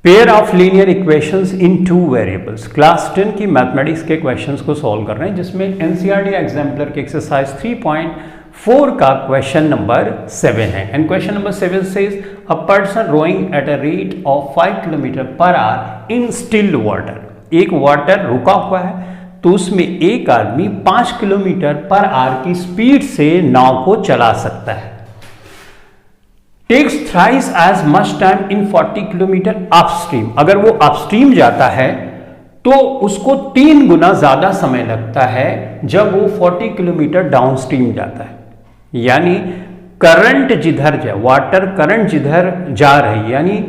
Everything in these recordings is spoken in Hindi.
Pair of linear equations in 2 variables. Class 10 की मैथमेटिक्स के क्वेश्चंस को सॉल्व कर रहे हैं, जिसमें एनसीईआरटी एग्जाम्पलर के एक्सरसाइज 3.4 का क्वेश्चन नंबर 7 है। And question number 7 says a person rowing at a rate of 5 kilometre per hour in still water. एक वाटर रुका हुआ है तो उसमें एक आदमी 5 किलोमीटर पर आवर की स्पीड से नाव को चला सकता है। Takes thrice as much time in 40 kilometre upstream. अगर वो अपस्ट्रीम जाता है तो उसको 3 गुना ज्यादा समय लगता है जब वो 40 किलोमीटर डाउनस्ट्रीम जाता है। यानी करंट जिधर जाए, वाटर करंट जिधर जा रही, यानी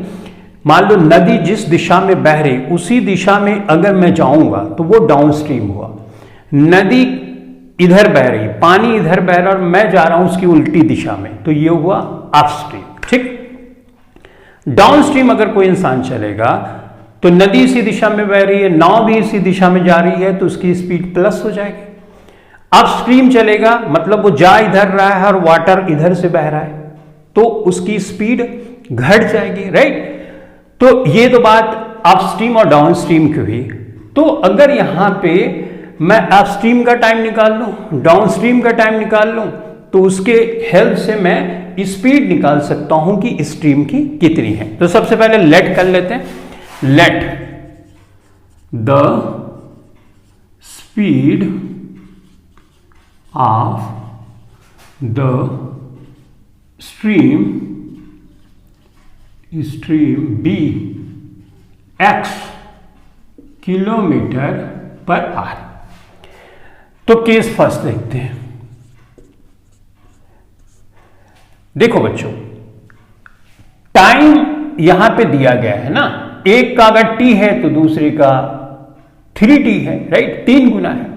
मान लो नदी जिस दिशा में बह रही उसी दिशा में अगर मैं जाऊंगा तो वो डाउनस्ट्रीम हुआ। नदी इधर बह रही, पानी इधर बह रहा और मैं जा रहा हूं उसकी उल्टी दिशा में, तो ये हुआ अपस्ट्रीम। ठीक, डाउनस्ट्रीम अगर कोई इंसान चलेगा तो नदी इसी दिशा में बह रही है, नाव भी इसी दिशा में जा रही है, तो उसकी स्पीड प्लस हो जाएगी। अपस्ट्रीम चलेगा मतलब वो जा इधर रहा है और वाटर इधर से बह रहा है, तो उसकी स्पीड घट जाएगी। राइट, तो ये तो बात अपस्ट्रीम और डाउनस्ट्रीम की हुई। तो अगर यहां पे मैं अपस्ट्रीम का टाइम निकाल लूं, डाउनस्ट्रीम का टाइम निकाल लूं, तो उसके हेल्प से मैं स्पीड निकाल सकता हूं कि स्ट्रीम की कितनी है। तो सबसे पहले लेट कर लेते हैं। Let the speed of the stream be x kilometre per hour. तो केस फर्स्ट देखते हैं। देखो बच्चों, टाइम यहां पे दिया गया है ना, एक का अगर t है तो दूसरे का 3t है। राइट, 3 गुना है।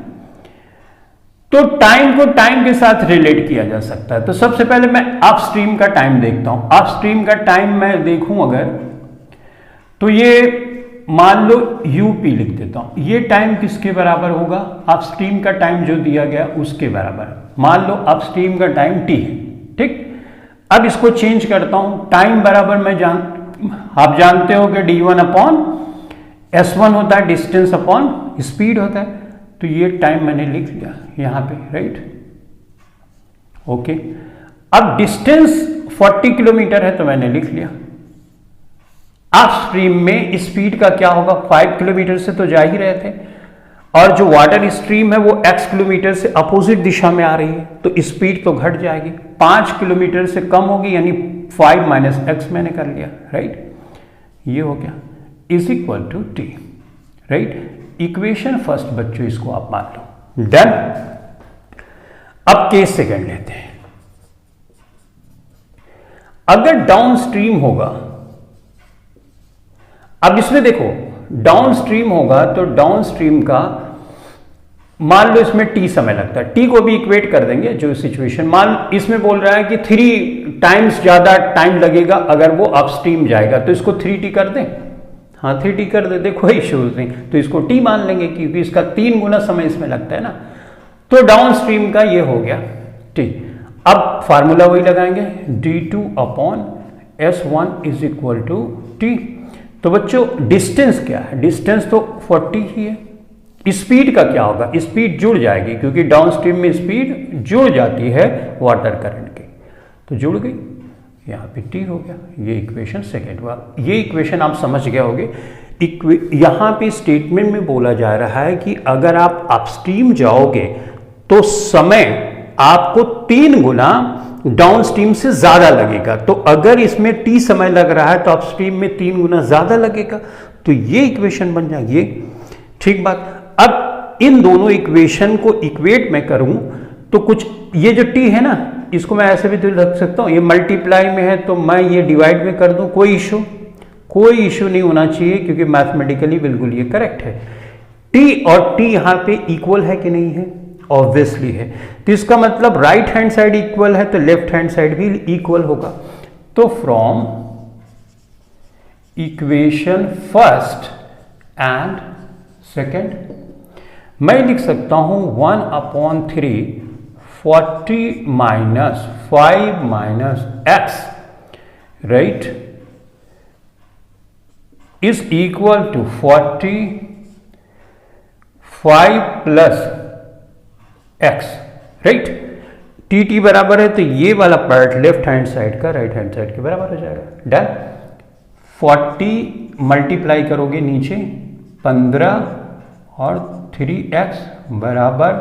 तो टाइम को टाइम के साथ रिलेट किया जा सकता है। तो सबसे पहले मैं अपस्ट्रीम का टाइम देखता हूं। अपस्ट्रीम का टाइम मैं देखूं अगर, तो ये मान लो यूपी लिख देता हूं। ये टाइम किसके बराबर होगा? अपस्ट्रीम का टाइम जो दिया गया उसके बराबर। मान लो अपस्ट्रीम का टाइम t है। ठीक, अब इसको चेंज करता हूं। टाइम बराबर आप जानते हो कि d1 अपॉन s1 होता है, डिस्टेंस अपॉन स्पीड होता है। तो ये टाइम मैंने लिख लिया यहां पे। Right, okay. अब डिस्टेंस 40 किलोमीटर है तो मैंने लिख लिया। अपस्ट्रीम में स्पीड का क्या होगा? 5 किलोमीटर से तो जा ही रहे थे, और जो वाटर स्ट्रीम है वो x किलोमीटर से अपोजिट दिशा में आ रही है, तो स्पीड तो घट जाएगी, 5 किलोमीटर से कम होगी, यानी 5 माइनस x मैंने कर लिया। राइट, ये हो गया is equal to t। Right, equation first बच्चों इसको आप मान लो। डन। अब केस सेकंड लेते हैं। अगर डाउन स्ट्रीम होगा, अब इसमें देखो डाउन स्ट्रीम होगा तो डाउन स्ट्रीम का मान लो इसमें t समय लगता है, t को भी इक्वेट कर देंगे जो सिचुएशन। मान इसमें बोल रहा है कि 3 टाइम्स ज्यादा टाइम लगेगा अगर वो अपस्ट्रीम जाएगा, तो इसको 3t कर दें। हाँ, 3t कर दे, देखो इश्यूज नहीं, तो इसको t मान लेंगे क्योंकि इसका 3 गुना समय इसमें लगता है ना। तो डाउन स्ट्रीम का ये हो गया t। अब फार्मूला वही लगाएंगे, d2 upon s1 is equal to t। तो बच्चों डिस्टेंस क्या है? डिस्टेंस तो 40 ही है। स्पीड का क्या होगा? स्पीड जुड़ जाएगी क्योंकि डाउनस्ट्रीम में स्पीड जुड़ जाती है वाटर करंट की, तो जुड़ गई, यहाँ पे t हो गया। ये इक्वेशन सेकेंड हुआ। ये इक्वेशन आप समझ गए होंगे। यहाँ पे स्टेटमेंट में बोला जा रहा है कि अगर आप अपस्ट्रीम जाओगे तो समय आपको 3 गुना डाउनस्ट्रीम से ज्यादा लगेगा। तो अगर इसमें t समय लग रहा है तो अपस्ट्रीम में 3 गुना ज्यादा लगेगा, तो ये इक्वेशन बन जाएगी। ये ठीक बात। अब इन दोनों इक्वेशन को इक्वेट मैं करूं तो कुछ, ये जो t है ना, इसको मैं ऐसे भी तो रख सकता हूं, ये मल्टीप्लाई में है तो मैं ये डिवाइड में कर दूं, कोई इशू नहीं होना चाहिए क्योंकि मैथमेटिकली बिल्कुल ये करेक्ट है। t और t यहां पे इक्वल है कि नहीं है? ऑब्वियसली है। तो इसका मतलब राइट हैंड साइड इक्वल है तो लेफ्ट हैंड साइड भी इक्वल होगा। तो from equation first and second मैं लिख सकता हूं 1/3 40 minus 5 minus x। Right, is equal to 45 plus x, right. T T बराबर है तो ये वाला पार्ट लेफ्ट हैंड साइड का राइट हैंड साइड के बराबर हो जाएगा। डन। 40 मल्टीप्लाई करोगे नीचे 15 और 3x बराबर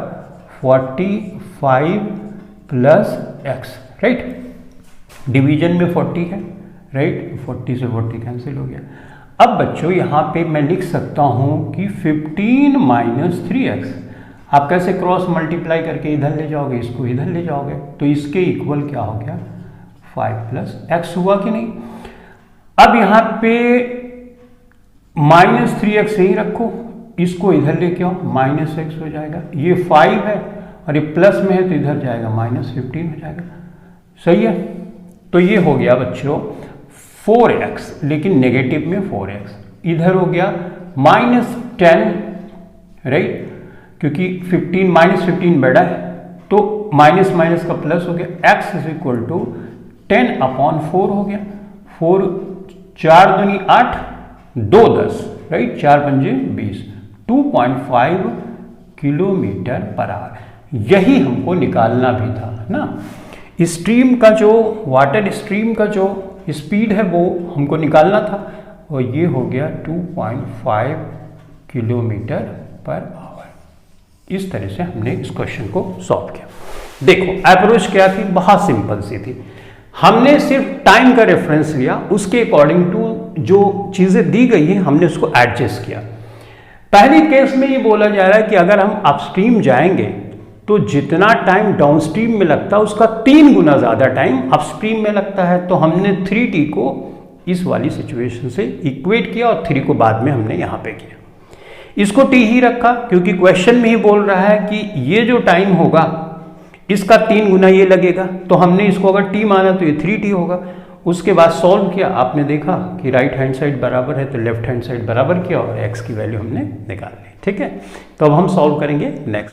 45 प्लस x, राइट। डिवीजन में 40 है, राइट। 40 से 40 कैंसिल हो गया। अब बच्चों यहां पे मैं लिख सकता हूं कि 15 माइनस 3x। आप कैसे क्रॉस मल्टीप्लाई करके इधर ले जाओगे, इसको इधर ले जाओगे, तो इसके इक्वल क्या हो गया 5 प्लस एक्स हुआ कि नहीं। अब यहां पे माइनस 3x यही रखो, इसको इधर लेके आओ, माइनस एक्स हो जाएगा। ये 5 है और ये प्लस में है तो इधर जाएगा माइनस 15 हो जाएगा, सही है। तो ये हो गया बच्चों 4x, लेकिन नेगेटिव में 4x। इधर हो गया माइनस 10, राइट, क्योंकि 15 माइनस 15 बड़ा है तो माइनस माइनस का प्लस हो गया। x इज इक्वल टू 10/4 हो गया। 4 4 दूनी 8, 2 10, राइट, 4 पंजे 20, 2.5 किलोमीटर पर आवर। यही हमको निकालना भी था ना। स्ट्रीम का जो वाटर स्ट्रीम का जो स्पीड है वो हमको निकालना था, और ये हो गया 2.5 किलोमीटर पर आवर। इस तरह से हमने इस क्वेश्चन को सॉल्व किया। देखो अप्रोच क्या थी, बहुत सिंपल सी थी। हमने सिर्फ टाइम का रेफरेंस लिया, उसके अकॉर्डिंग टू जो चीजें दी गई है हमने उसको एडजस्ट किया। पहले केस में ये बोला जा रहा है कि अगर हम अपस्ट्रीम जाएंगे तो जितना टाइम डाउनस्ट्रीम में लगता है उसका 3 गुना ज्यादा टाइम अपस्ट्रीम में लगता है। तो हमने 3t को इस वाली सिचुएशन से इक्वेट किया और 3 को बाद में हमने यहां पे किया। इसको t ही रखा क्योंकि क्वेश्चन में ही बोल रहा है कि ये जो टाइम होगा इसका 3 गुना ये लगेगा, तो हमने इसको अगर t माना तो ये 3t होगा। उसके बाद सॉल्व किया, आपने देखा कि राइट हैंड साइड बराबर है तो लेफ्ट हैंड साइड बराबर किया और x की वैल्यू हमने निकाल ली। ठीक है, तो अब हम सॉल्व करेंगे नेक्स्ट।